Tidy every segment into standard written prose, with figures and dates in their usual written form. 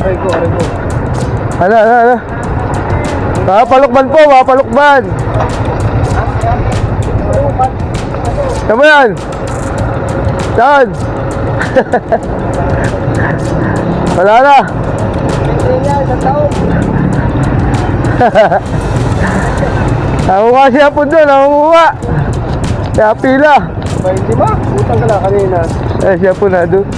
Aray ko. Ano? Papalukban po, papalukban. Tama yan. Saan? Wala na. Nakuha siya po doon, nakuha. Kaya pila. Hindi ba? Utang ka lang kanina. Siya po na doon.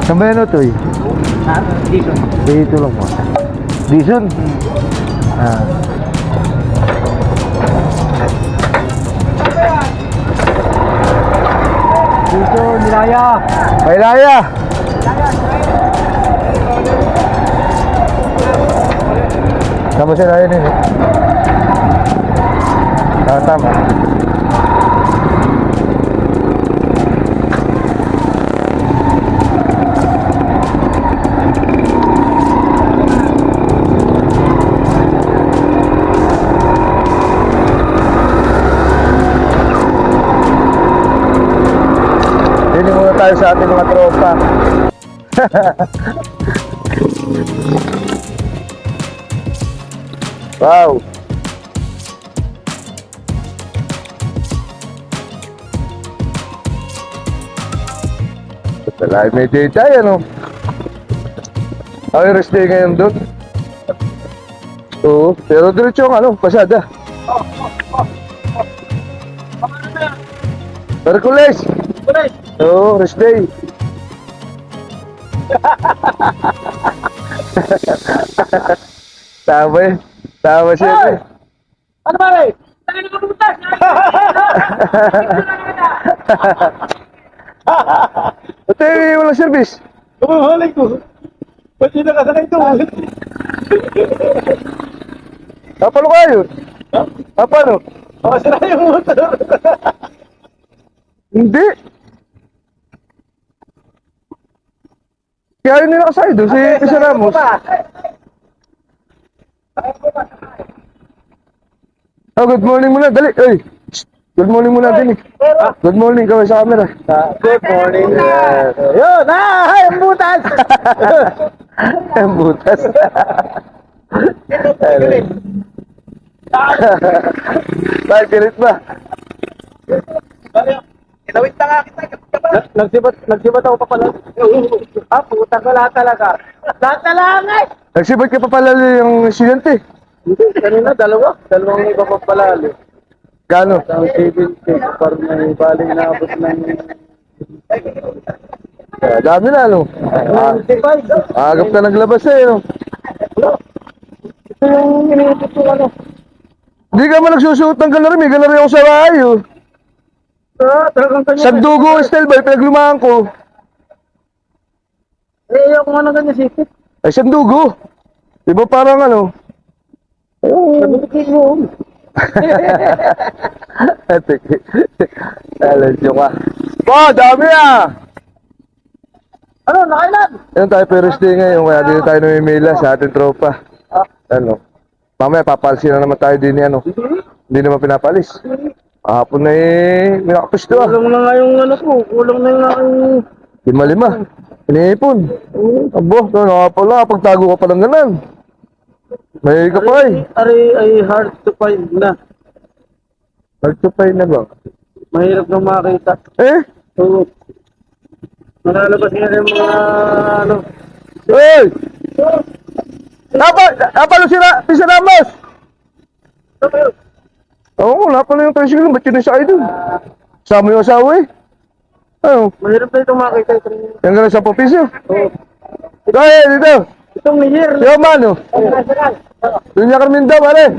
Saan ba yan o, Toy? Dito. Dito lang po. Dison? Dito, Nilaya. Maylaya! Tama sila yun eh. Tama. Hindi muna tayo sa ating mga tropa. Wow. Wala, may data yan o. Ay, rest day ngayon doon. Oo, pero diretso ang pasada. Hercules! Oo, rest day. Tama siya eh. Ano ba rin? Tayo na kaputas! Ate, walang service. Halay ko. Ba't yun nakasakay ito? Paano kayo? Paano? Sira yung motor. Hindi. Kaya yun nila kasay doon, si Pisa Ramos. Oh, good morning muna, dali. Ay, good morning muna din eh. Good morning kaway sa camera. Good morning. Yun! Ay! Ang butas! Ang butas. Bakit galit ba? Inawit na nga kita. Nagsibat ako pa pala. Puta ka lahat talaga. Lahat talaga eh! Nagsibat ka pa pala yung estudyante. Hindi, kanina dalawang iba pa pala. Gano? Ang 70, parang may baling naabot ng Dami na, 95. Agap na naglabas eh, no? Ito yung iniipit ko Hindi ka man nagsusuot ng galari, may galari ako sa bahay, oh. Talagang kanya. Sagdugo, style ba, pinaglumahan ko. Ayaw kung ano ganyan sipit. Ay, sandugo. Di ba parang Sabi ko yun. Alas nyo ka. Dami ah! Ano, nakailan? Yan tayo Paris Day ngayon, kaya dito tayo namimila sa ating tropa. Mamaya papalisin na naman tayo din ni Hindi naman pinapalis. Hapon na may nakapusto ah. Kulang na nga yung kulang na nga yung... 5-5. Iniipon. Abo, nakapala, pagtago ka pa ng ganan. May ka pa eh. Ay hard to find na. Hard to find na ba? Mahirap na makita. Eh? Oo. Malalabas nga yung mga Hey! Napalo Pisa Ramos! Oo, napalo yung tricycle. Ba't yun yung sa idol? Sama yung asawa eh. Mahirap na ito makita. Yan gano'n 10 piso. Oo. Dito! Itong year. Yo, mano! Dunya Carmen daw, pare!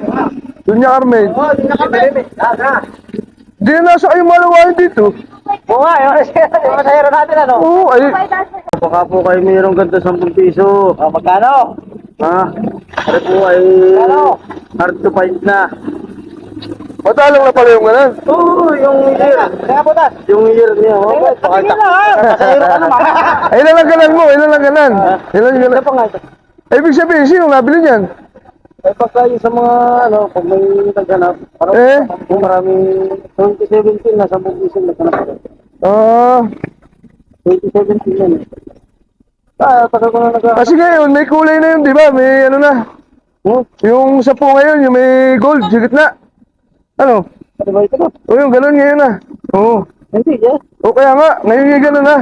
Dunya Carmen. Oo, hindi na kami. Di na nasa kayo malawain dito. Oo nga, yung masahero natin Oo, ay. Baka po kayo mayroong ganito 10 piso. Magkano? Ha? Ano po ay hard to find na. Matalang na pala yung ganun. Oo, yung year. Kaya po ta. Yung year niya. Oh, pakita. Pasahero ka naman. Ay, ilan lang ganan mo? Ilan lang ganan? Ilan lang ganan? Ano pa nga ito? Ibig sabihin, sino nabili niyan? Eh, pagka yung sa mga, ano, pag may naghanap, parang kung maraming 2017, nasa bukisin naghanap. Ah, 2017 yan eh. Tagal ko na kasi ngayon, may kulay na yun, di ba? May ano na. Yung sa po ngayon, yung may gold, sa gitna. Ano? Ano ba ito? O yung ganun ngayon na. Oo. Hindi, eh. O kaya nga, ngayon yung ganun na.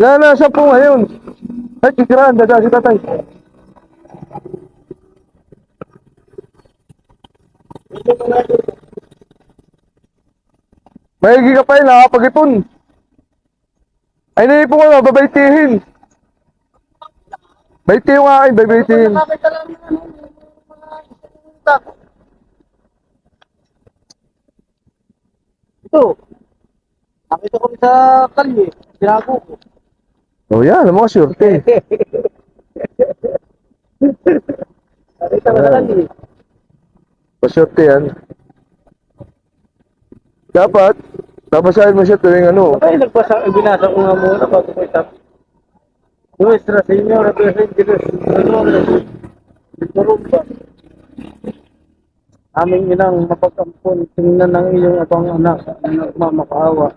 Yan na sa po ngayon. Ay, kikiraan, dada si tatay. Mahigi ka pa yun, nakapag-ipon. Ay, naipon ko na, babaytihin. Bayti yung akin, babaytihin. Nakakita lang yun, ano, mga tako. Ito. Nakita ko sa kalye. Sinago ko. O yan, ang mga surte. Nakita ko sa kalye. Pasurte yan. Dapat, babasahin mo siya tuwing ano. Ay, binasa ko nga muna bago ko itap. Nuestra Señora Presente Turumba. Aming inang mapagkampun, tingnan ng iyong abang anak na nagmamakaawa.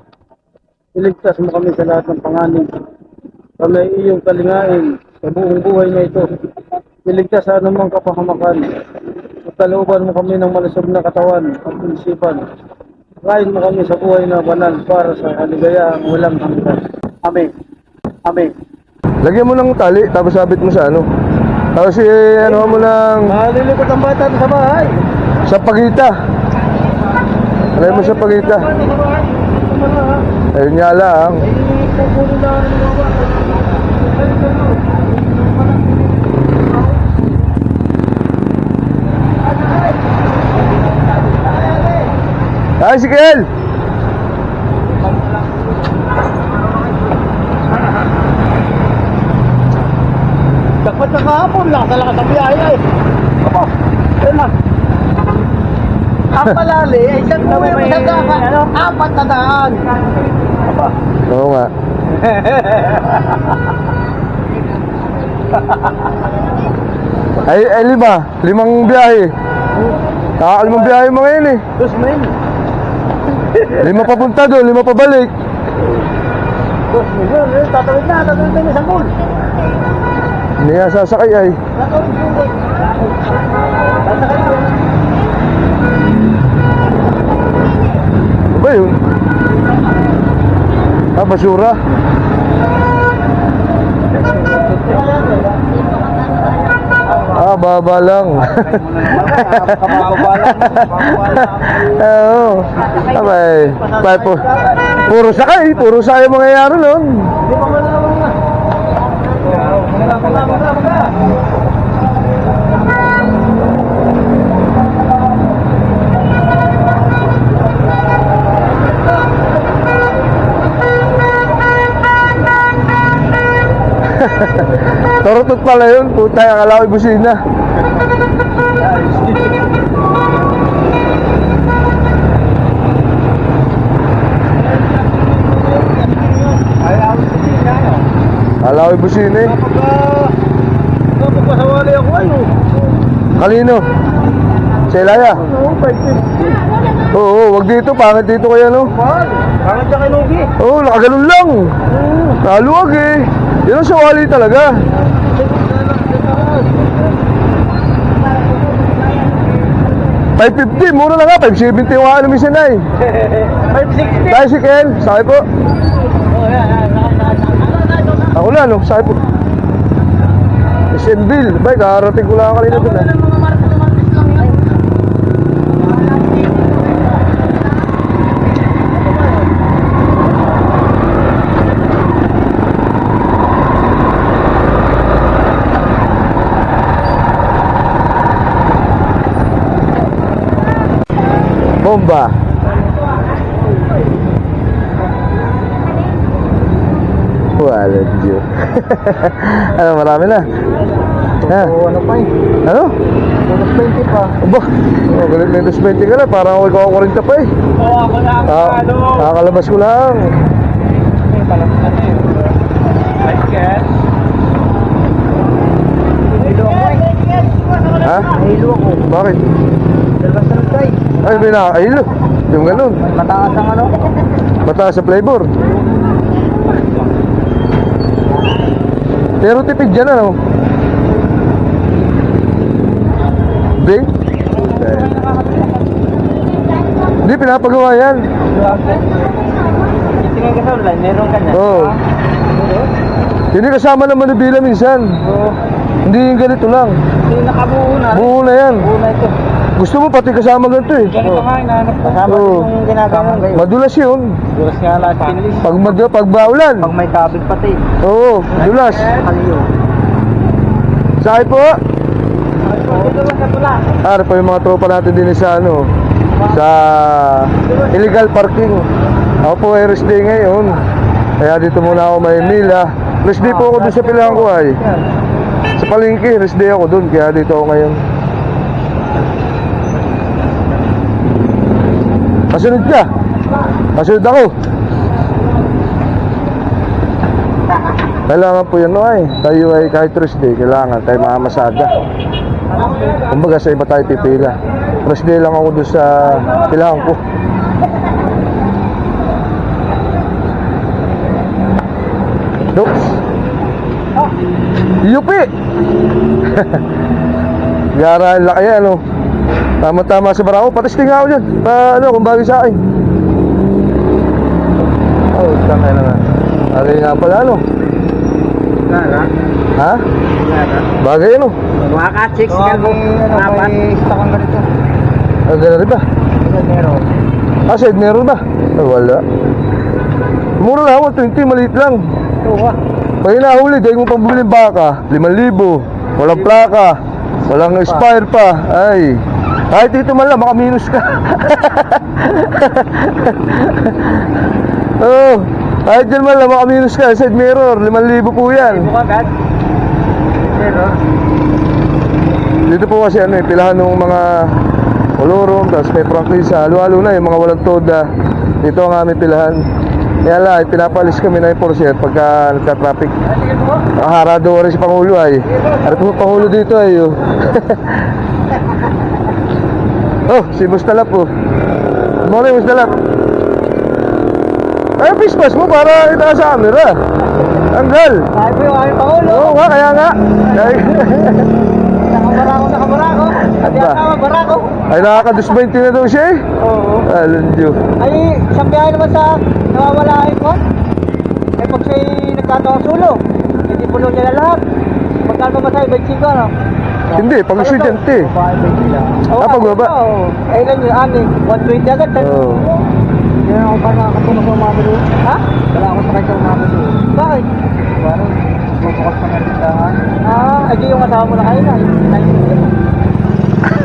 Iligtas mo kami sa lahat ng panganib. Kami ay iyong kalingain sa buong buhay na ito. Iligtas sa anumang kapahamakan. At kalooban mo kami ng malusog na katawan at isipan. Kain mo kami sa buhay na banal para sa kaligayaang walang hanggan. Amen. Amen. Lagyan mo ng tali, tapos sabit mo sa ano. Tapos ano mo ng Malilipot ang bata sa bahay. sa pagita. Lagyan mo sa pagita. Ayun nga lang. Ay, si Kel! Dapat na kahapon, lakas ang biyahe ay. Ako, ayun na. Ang palali, ay isang buhay mo sa dakan, 400. Oo nga. Ay, limang biyahe. Limang biyahe mo ngayon eh. Dos mil. 5 papunta doon, 5 pabalik. Dos mil yun, tatawid na isang goal. Hindi nga sasakay ay. Tatawid na. Tatawid na. Ano ba yun? Basura. Baba lang. Oo. Abay. Puro sakay ang mangyayari nun. Di ba man naman nga? Torutot pala yun. Puta, akala ko'y busina. Akala ko'y busina eh. Kapag pasawali ako ayun. Kanino? Sa Ilaya? Oo, 550. Oo, wag dito. Pangit dito kaya no? Mahal. Pangit siya kay Nugi. Oo, nakaganon lang. Naluwag eh. Yan ang sawali talaga. $550, mura na nga. $570 yung ano minsan na eh. 560. Bicycle, sakay po. Ako na, no? Sakay po. Isenville. Bay, kakarating ko lang kanina dun ah. Bomba. Wala, Diyo. Ano, marami na. Ha? Ano pa eh? Ano? Minus 20 pa. Aba, galit na 20 ka na, parang ako ikaw 40 pa eh. Oo, ako lang. Nakakalabas ko lang. Eh, palang ano eh. Like that. Hilo ako eh. Ha? Hilo ako. Bakit? Dalawang salutay. Ay, may nakakailo. Yung ganun. Mataas ang ano? Mataas sa flavor. Pero tipid dyan ano? Hindi? Hindi, pinapagawa yan. Tingnan ka sa online, meron ka na. Oo. Hindi kasama naman na bila minsan. Oo. Hindi yung ganito lang. Hindi nakabuo na. Buo na yan. Buo na ito. Gusto mo pati kasama ganito eh. Ganito nga, hinahanap ko. Kasama Oo. yung ginagawa ngayon. Madulas yun. Dulas nga lahat pinlis. Pag baulan. Pag may kabig pati. Oo, madulas. Kaliyo. Sakay po. Dito ba sa tula? Ano pa yung mga tropa natin din sa ano, sa illegal parking. Ako po ay rest day ngayon. Kaya dito muna ako may Mila. Rest day po ako dun sa pilahan ko ay. Sa palengke, rest day ako dun. Kaya dito ako ngayon. Kasunod ka. Kasunod ako. Kailangan po yan ay. Tayo ay kahit rest day, kailangan tayo mamamasada. Kumbaga sa iba tayo pipila. Rest day lang ako doon sa pilahan ko. Oops. Yupi! Gara, laki yan, ano. Tama-tama sa barako. Patisting ako dyan. Ano, kung bagay sa akin. Oh, tangay na nga. Bagay nga pala, ano. Nara? Ha? Nara? Bagay, ano. Mga ka-chicks ka kung apat. May stock ang ganito. Gano'n rin ba? Meron. Side meron ba? Wala. Mura lang, 120, maliit lang. Oo ba? Pag inahuli, dahil mo pang bumili baka, 5,000. Walang plaka. Walang expire pa. Ay. Kahit dito man lang, makaminus ka. Oo. Kahit dyan man lang, makaminus ka. Side mirror, 5,000 po yan. Ibo ka agad? Meron. Dito po kasi ano, pilahan ng mga olorom, tapos may prangkisa. Halo-halo na yung mga walang toda. Dito ang aming pilahan. Kaya lang, pinapalis kami na yung porsier pagka nagka-traffic. Nakaharado rin si Pangulo ay. Ano po Pangulo dito ay. Oh, si Mustalap po. Good morning, Mustalap. Ay, pispas mo para itaas sa camera. Tanggal. Sabi mo yung aming Pangulo. Oo nga, kaya nga. Nakabarako. At Aba. yung tama, barako. Ay, nakaka-20 na daw siya eh. Oo. Alam Diyo. Ay, isang biyahe naman sa nawawalain ko. Eh, pag siya'y nagkataong sulo, hindi puno niya na lahat. Magkano ba sa'yo? 25, ano? Hindi, pag estudyante. Oo, pagbaba. Oo. Eh, ilan yun? 120 agad. Oo. Hindi na ako pa nakakatunog sa umami doon. Ha? Wala ako sakay sa umami doon. Bakit? Parang bubukas pa na rindahan. Ay di yung asawa mo na kayo na.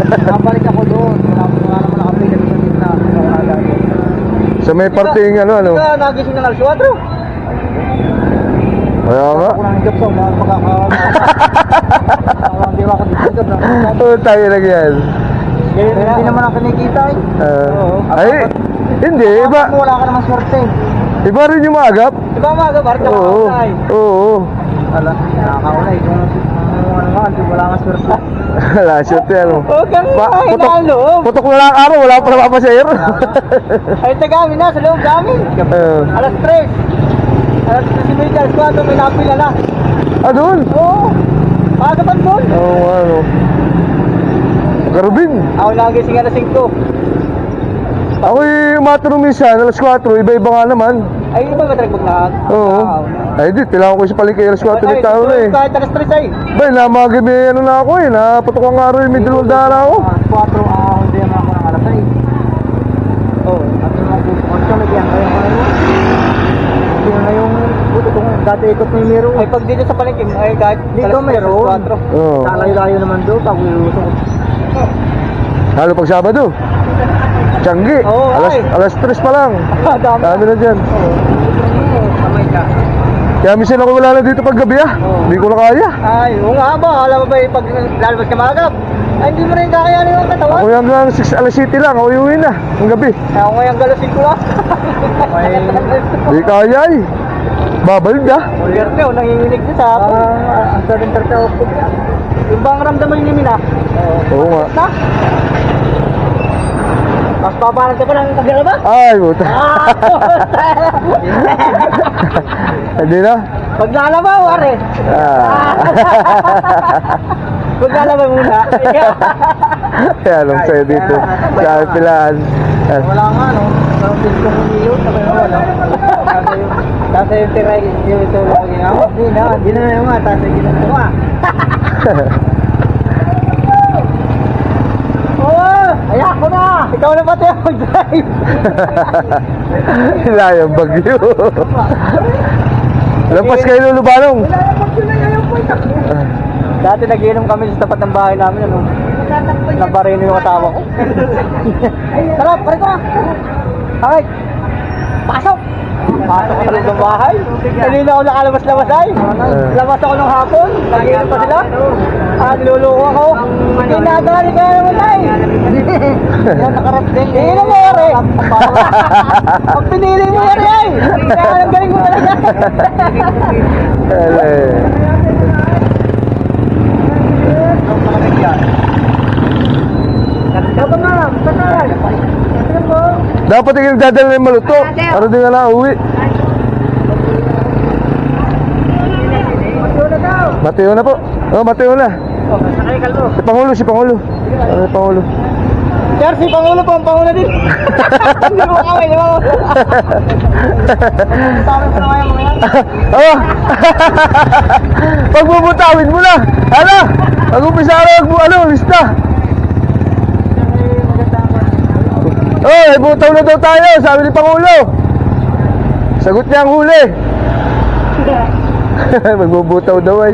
Nakabalik ako doon. Wala naman nakapila doon sa gitna. Sa may parting ano. Kaya nagising ng alas 4. Kaya nga. Ako nang job sa mga hindi ako dito job. Oo, tayo lang yan. Hindi naman ako kinikita eh. Ay, hindi. Iba, Wala ka naman swerte. iba rin yung maagap. Diba mga gabar? Oo. Oo. Ala, nakakaulay. Kung ano nga, wala nga swerte. Wala, syempre ano. Oo, ganun. Putok na lang araw, wala pa na papasayar. Ay, tagamin na sa loob namin. Alas 3. Alas 3 si Miguel, alas 4, may napila na. Doon? Oo. Pagapan doon. Oo, ano. Garubin. Ako nagising alas 5. Ako'y umaturo minsan, alas 4, iba-iba nga naman. Ay, iba ba talagang maglahat? Oo. Ay, di, tilangan ko sa palengke alas 4 ng tao na eh. Kahit alas 3 ay. Bay, namagabi ano na ako eh, naputok ang araw yung may 2 na ako. 4, hindi naman ako ng alas 6. Oo, at yung mga buto. Ito, nagyan kayo mga yun. Sino na yung buto kung dati ikot na yung mero. Ay, pag dito sa palengke, ay kahit dito meron. Oo. Nalayo-layo naman doon, pag ulusok. Lalo pag Sabado. Tiyanggi. Oo, ay. Alas 3 pa lang. Dami. Dami na dyan. Kamay ka. Kaya minsan ako wala na dito pag gabi ah. Hindi ko na kaya. Ay, oo nga ba? Alam mo ba pag lalabas ka magab? Ay, hindi mo rin kakayanin yung katawan. Ako yung hanggang 6 alas 7 lang, ako uwi na. Ang gabi. Ako ngayong galasin ko lang. Hindi kaya eh. Babalik ah. Ulerte, nanginginig din sa akin. Ang sa winter sa ako. Yung bang ramdaman yung nimin ah? Oo nga. Na? Mas papalag ka pa ng tagalaba? Ay, buta. Hindi na? Paglalaba, wari. Paglalaba muna. Kaya alam sa'yo dito. Sa pilaan. Wala nga, no? Parang din kong umiyo. Sabi mo, wala. Tasa yung tiray, yung ito lagi nga. Hindi na yung nga. Tasa yung ginagawa mo ah. Oo! Ayak ko na! Ikaw na pati ang mag-drive! Layang bagyo. Lampas kayo lulubanong. Dati nagiinom kami sa tapat ng bahay namin, ano? Nabarino yung asawa ko. Tara, pare ko! Hakay! Pasok! Pasok ko sa bahay. Kanina ako nakalabas-labas ay. Labas ako ng hapon. Nagiinom pa sila. Niluluko ako. Hindi nadali ka naman ay. Yan, nakarap din. Iinom mo yari. Pag pinili mo yari ay. Kaya ang galing mo talaga. Dapat nga lang. Kasal. Dapat yung nagdadala ng maluto. Para di nga na uwi. Mateo na po. Oh, Mateo na. Sakay kalmo. Si Pangulo, si Pangulo. Si Pangulo. Sir, si Pangulo po, ang Pangulo din. Hindi mo kawin, di ba? Parang sa mga mga yan. Oh! Pagbubutawin mo na! Ano? Pag-umpisa ano, lista! Oh, ibutaw na daw tayo, sabi ni Pangulo. Sagot niya ang huli. Magbubutaw daw ay.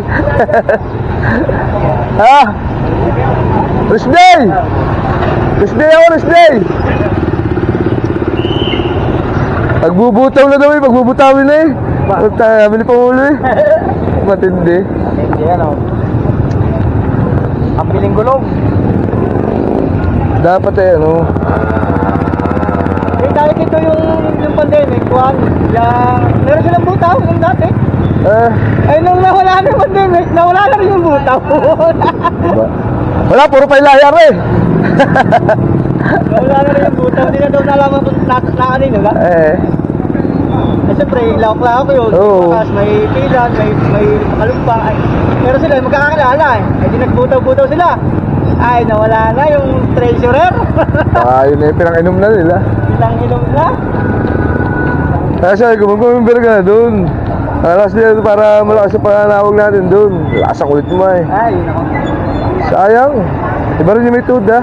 Ha? Tuesday! Tuesday ako, Tuesday! Pagbubutaw na daw eh, pagbubutawin na eh. Sabi ni Pangulo eh. Matindi. Hindi yan o. Ang piling gulong. Dapat eh, ano. Eh, dahil ito yung pandemic, Juan. Meron silang butaw yung dati. Ay, nung nawala na yung pandemic, nawala na rin yung butaw. Diba? Wala, puro pailayar eh. Nawala na rin yung butaw. Hindi na daw nalaman kung ano yun, diba? Eh. Eh, siyempre, lawak-lawak ko yun. Oo. Tapos may pilan, may pakalumpa. Ay, pero sila, magkakakilala eh. Ay, di nagbutaw-butaw sila. Ay, nawala na yung treasurer. Yun eh, pinang-inom na nila. Ilang-inom na. Kaya sabi ko, mag-member ka na dun. Alas nila para malakas sa pananawag natin dun. Lakas ang kulit mo eh. Ay, nako. Sayang. Iba rin yung may tuda.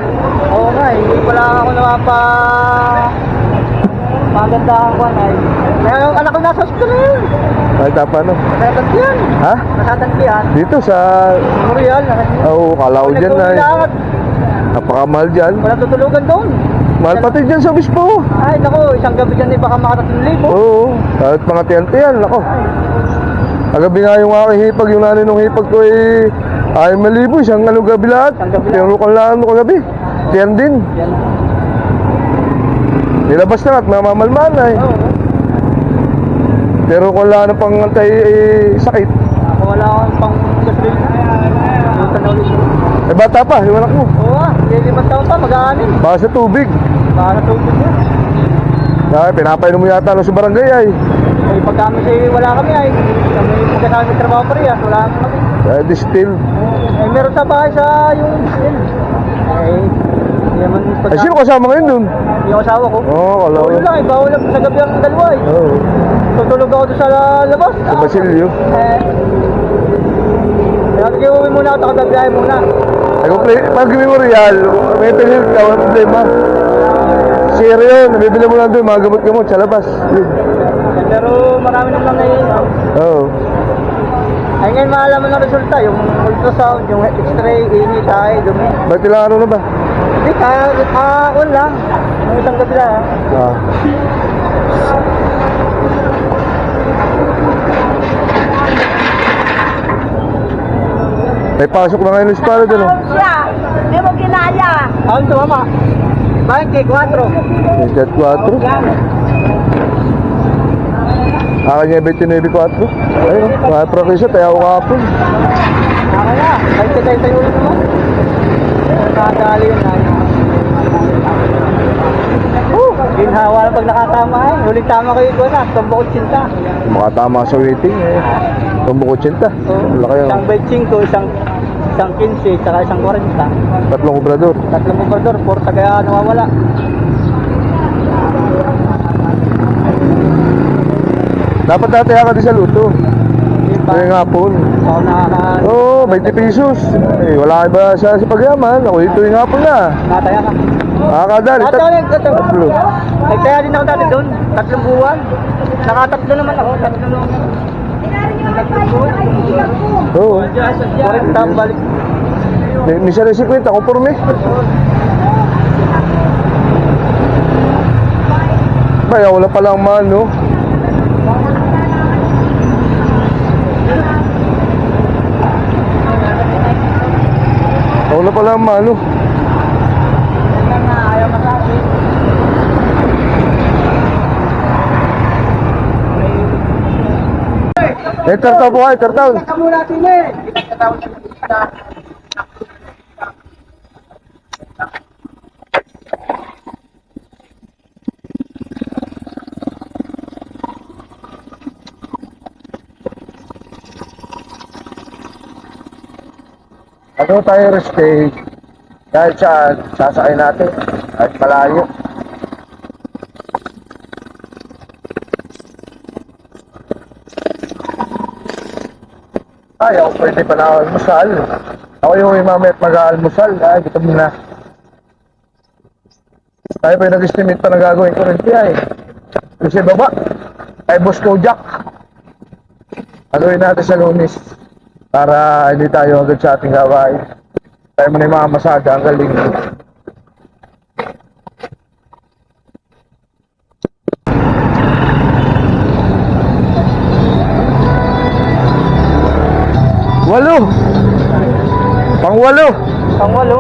Oo nga, hindi pala ako magandahan ko ay. Kaya yung anak ko nasa hospital eh. Kahit apa no? Nasatantiyan. Ha? Nasatantiyan. Dito sa... Memorial. Oo, kala ko dyan na eh. Napakamahal dyan. Walang tutulugan doon. Mahal pati dyan sa Obispo. Ay, nako, isang gabi dyan eh, baka mga 3,000. Oo, kahit mga tiyan-tiyan, nako. Kagabi nga yung aking hipag, yung nanay nung hipag ko eh, ay malibo, isang ano gabi lahat. Tinulukon lang ano kagabi. Tiyan din. Yan. Nilabas na at mamamalman na eh. Oo. Pero kung wala na pang antay sakit. Ako wala akong pang gasolin. Punta na ulit. Eh bata pa, yung anak mo. Oo ah, 5 taon pa, mag-aanin. Baka sa tubig. Para tubig yun. Ay, pinapainom mo yata sa barangay ay. Eh, pag kami wala kami ay, kami magkasama ng trabaho pa rin, wala kami. Distill. Eh, meron sa bahay sa yung yun. Eh, hindi naman pag Ay, sino kasama ngayon dun? yung asawa ko. Oo, kala ko. Bawal lang, bawal lang sa gabi ang dalawa eh. Oo, Tutulog ako doon sa labas. sa Basilio. Kaya kikiuwi muna ako, takagabiyahe muna. Ay, kung pag memorial, may pinil ka, walang problema. Share yun, nabibili mo lang doon, mga gamot-gamot sa labas. Yun. Pero marami naman ngayon. Oo. Ay ngayon maalaman ng resulta, yung ultrasound, yung x-ray, init, ay, dumi. Ba't ilang araw na ba? Hindi, kahapon lang. Yung isang gabi lang. Ah. May pasok na ngayon ng Espalad, ano? Siya, di mo ginaya. Ano ito, mama? 24. May jet 4. Akin niya 29.4. Ayun, mga profesyon, tayo ako kapon. Kaya, kahit tayo tayo ulit naman. Nakadali yun na. Ginhawa na pag nakatama eh. Huling tama ko yung na, tumbok sinta. Makatama sa waiting eh. Tumbok 80. Wala kayo. Isang 25, isang 15, saka isang 40. Tatlong obrador. Tatlong kubador, 4 kaya nawawala. Dapat dati ka din sa luto. Hindi pa. Kaya nga po. Ako nakaka... Oo, 20 pesos. Eh, wala ka ba sa pagyaman? Ako dito yung hapon na. Nataya ka. Nakakadali. Tatlo. Ay, kaya din ako dati doon. 3 buwan. Nakatatlo naman ako. 3 naman. Oo. 40 balik. Misa rin 50, ako porme. Kaya wala palang mano. Wala palang mano. Ayaw masabi. Tartaw po kayo, tartaw. Kamu natin eh. Ano tayo stay? Kahit saan, sasakay natin. Kahit malayo. Ay, ako pwede pa na almusal. Ako yung mamaya at mag-aalmusal. Ay, gutom na. Tayo pa yung nag-estimate pa na gagawin ko rin siya eh. Kasi baba. Ay, boss ko Jack. Gagawin natin sa Lunes. Para hindi tayo agad sa ating gawain. Tayo mo na yung mga masada. Ang galing. Walo! Pang-walo! Pangwalo.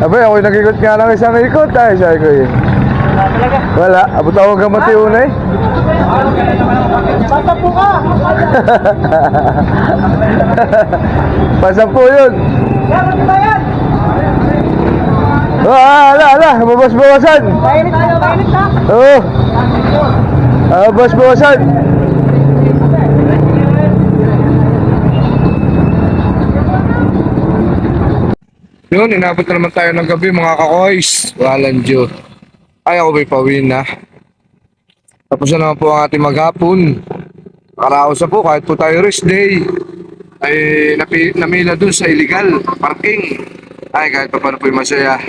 Abay, ako'y nag-ikot nga ng isang ikot. Ay, sabi ko eh. Wala talaga. Wala, abot ako gamati unay. Basta po ka. Pasampu yun. Meron di ba yan? Ala, babas-bawasan. Mainit na. Oo. Babas-bawasan. Yun, inabot na naman tayo ng gabi mga kakoys. Walang Diyo. Ay, ako may pawin na. Tapos na naman po ang ating maghapon. Nakaraos na po kahit po tayo rest day. Ay namila dun sa illegal parking. Ay, kahit pa paano po yung masaya.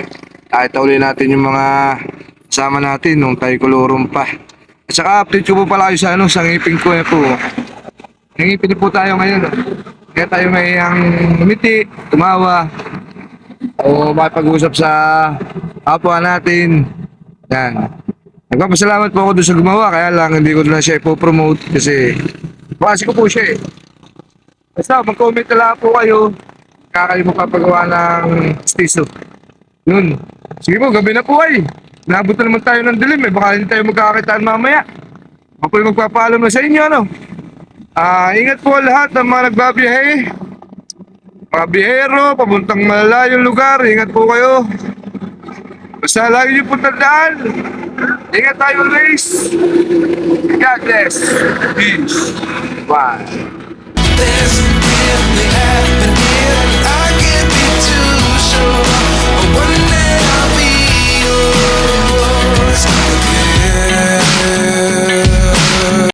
Kahit uli natin yung mga sama natin nung tayo kolorum pa. At saka update ko po pala kayo sa sa ngipin ko po. Nangipin po tayo ngayon. Kaya tayo may umiti, tumawa. O makipag-usap sa kapwa natin. Yan. Nagpapasalamat po ako doon sa gumawa, kaya lang hindi ko na siya ipopromote kasi base ko po siya eh. Basta mag-comment na lang po kayo kaya kayo magpapagawa ng stiso. Yun. Sige po, gabi na po ay. Nabot na naman tayo ng dilim eh. Baka hindi tayo magkakakitaan mamaya. Ako po yung magpapaalam na sa inyo ano. Ingat po lahat ng mga nagbabiyahe. Mga biyahero, papuntang malalayong lugar, ingat po kayo. Basta lagi niyo po tandaan. Ingat tayo always. God bless. Peace. Bye.